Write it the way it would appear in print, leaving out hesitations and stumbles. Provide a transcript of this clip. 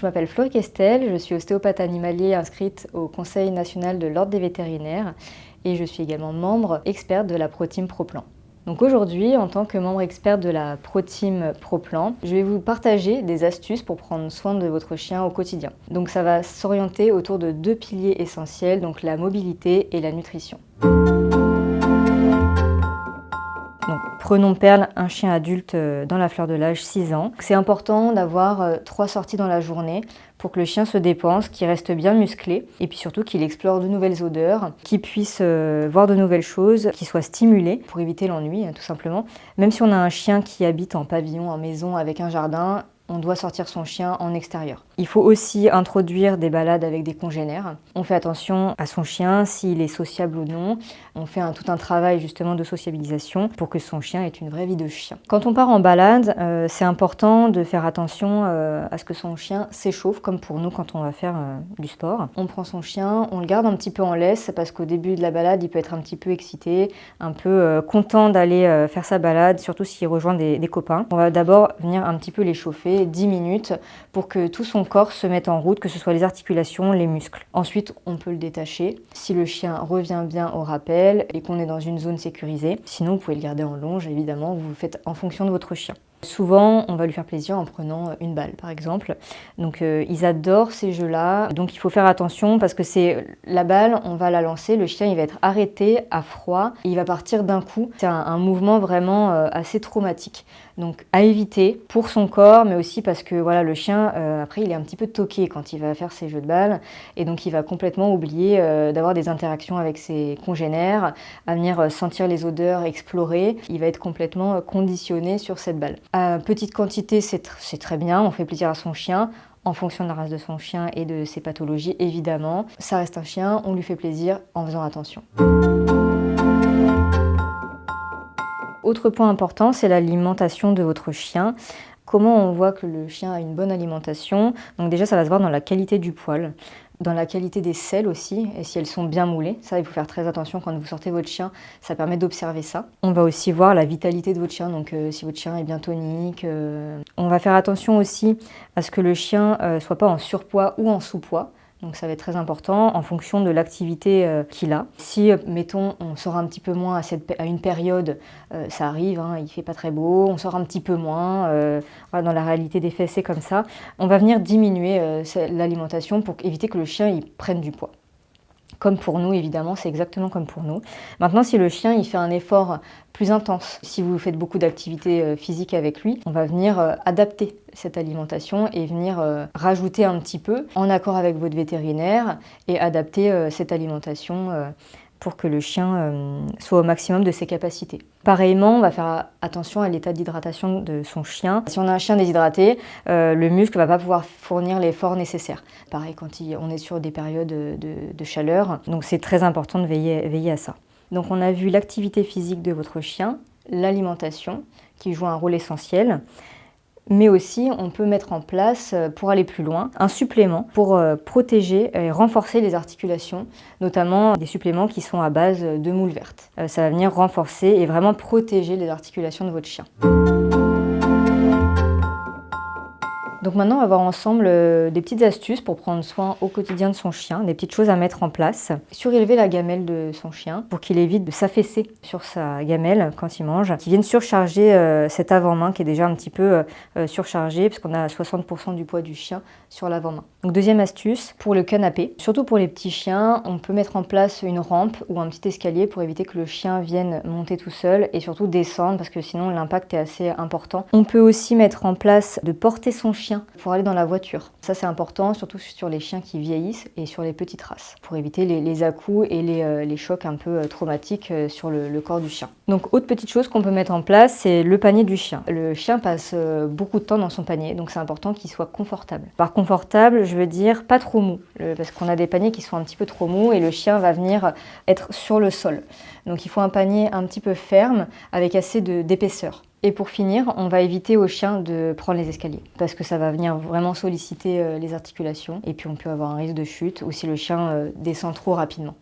m'appelle Flo Questel, je suis ostéopathe animalier inscrite au Conseil national de l'Ordre des vétérinaires et je suis également membre experte de la ProTeam ProPlan. Donc aujourd'hui, en tant que membre expert de la ProTeam ProPlan, je vais vous partager des astuces pour prendre soin de votre chien au quotidien. Donc ça va s'orienter autour de 2 piliers essentiels, donc la mobilité et la nutrition. Donc, prenons Perle, un chien adulte dans la fleur de l'âge, 6 ans. C'est important d'avoir 3 sorties dans la journée pour que le chien se dépense, qu'il reste bien musclé et puis surtout qu'il explore de nouvelles odeurs, qu'il puisse voir de nouvelles choses, qu'il soit stimulé pour éviter l'ennui tout simplement. Même si on a un chien qui habite en pavillon, en maison avec un jardin, on doit sortir son chien en extérieur. Il faut aussi introduire des balades avec des congénères. On fait attention à son chien, s'il est sociable ou non. On fait tout un travail justement de sociabilisation pour que son chien ait une vraie vie de chien. Quand on part en balade, c'est important de faire attention à ce que son chien s'échauffe, comme pour nous quand on va faire du sport. On prend son chien, on le garde un petit peu en laisse parce qu'au début de la balade, il peut être un petit peu excité, un peu content d'aller faire sa balade, surtout s'il rejoint des copains. On va d'abord venir un petit peu l'échauffer 10 minutes pour que tout son corps se mette en route, que ce soit les articulations, les muscles. Ensuite, on peut le détacher si le chien revient bien au rappel et qu'on est dans une zone sécurisée. Sinon, vous pouvez le garder en longe, évidemment, vous le faites en fonction de votre chien. Souvent, on va lui faire plaisir en prenant une balle, par exemple. Donc, ils adorent ces jeux-là. Donc, il faut faire attention parce que c'est la balle, on va la lancer, le chien, il va être arrêté à froid et il va partir d'un coup. C'est un mouvement vraiment assez traumatique. Donc, à éviter pour son corps, mais aussi parce que voilà, le chien, après, il est un petit peu toqué quand il va faire ses jeux de balle. Et donc, il va complètement oublier d'avoir des interactions avec ses congénères, à venir sentir les odeurs, explorer. Il va être complètement conditionné sur cette balle. À petite quantité, c'est très bien, on fait plaisir à son chien, en fonction de la race de son chien et de ses pathologies, évidemment. Ça reste un chien, on lui fait plaisir en faisant attention. Autre point important, c'est l'alimentation de votre chien. Comment on voit que le chien a une bonne alimentation? Donc déjà, ça va se voir dans la qualité du poil, dans la qualité des selles aussi, et si elles sont bien moulées. Ça, il faut faire très attention quand vous sortez votre chien, ça permet d'observer ça. On va aussi voir la vitalité de votre chien, donc si votre chien est bien tonique. On va faire attention aussi à ce que le chien soit pas en surpoids ou en sous-poids. Donc ça va être très important en fonction de l'activité qu'il a. Si, mettons, on sort un petit peu moins à une période, ça arrive, hein, il fait pas très beau, on sort un petit peu moins, voilà, dans la réalité des faits c'est comme ça, on va venir diminuer l'alimentation pour éviter que le chien il prenne du poids. Comme pour nous, évidemment, c'est exactement comme pour nous. Maintenant, si le chien il fait un effort plus intense, si vous faites beaucoup d'activités physiques avec lui, on va venir adapter cette alimentation et venir rajouter un petit peu en accord avec votre vétérinaire et adapter cette alimentation pour que le chien soit au maximum de ses capacités. Pareillement, on va faire attention à l'état d'hydratation de son chien. Si on a un chien déshydraté, le muscle ne va pas pouvoir fournir l'effort nécessaire. Pareil quand on est sur des périodes de chaleur, donc c'est très important de veiller à ça. Donc on a vu l'activité physique de votre chien, l'alimentation qui joue un rôle essentiel. Mais aussi, on peut mettre en place, pour aller plus loin, un supplément pour protéger et renforcer les articulations, notamment des suppléments qui sont à base de moules vertes. Ça va venir renforcer et vraiment protéger les articulations de votre chien. Donc maintenant, on va voir ensemble des petites astuces pour prendre soin au quotidien de son chien, des petites choses à mettre en place. Surélever la gamelle de son chien pour qu'il évite de s'affaisser sur sa gamelle quand il mange, qu'il vienne surcharger cet avant-main qui est déjà un petit peu surchargé parce qu'on a 60% du poids du chien sur l'avant-main. Donc deuxième astuce, pour le canapé, surtout pour les petits chiens, on peut mettre en place une rampe ou un petit escalier pour éviter que le chien vienne monter tout seul et surtout descendre parce que sinon l'impact est assez important. On peut aussi mettre en place de porter son chien pour aller dans la voiture. Ça c'est important, surtout sur les chiens qui vieillissent et sur les petites races, pour éviter les à-coups et les chocs un peu traumatiques sur le corps du chien. Donc autre petite chose qu'on peut mettre en place, c'est le panier du chien. Le chien passe beaucoup de temps dans son panier, donc c'est important qu'il soit confortable. Par confortable, je veux dire pas trop mou, parce qu'on a des paniers qui sont un petit peu trop mous et le chien va venir être sur le sol. Donc il faut un panier un petit peu ferme avec assez d'épaisseur. Et pour finir, on va éviter au chien de prendre les escaliers parce que ça va venir vraiment solliciter les articulations et puis on peut avoir un risque de chute ou si le chien descend trop rapidement.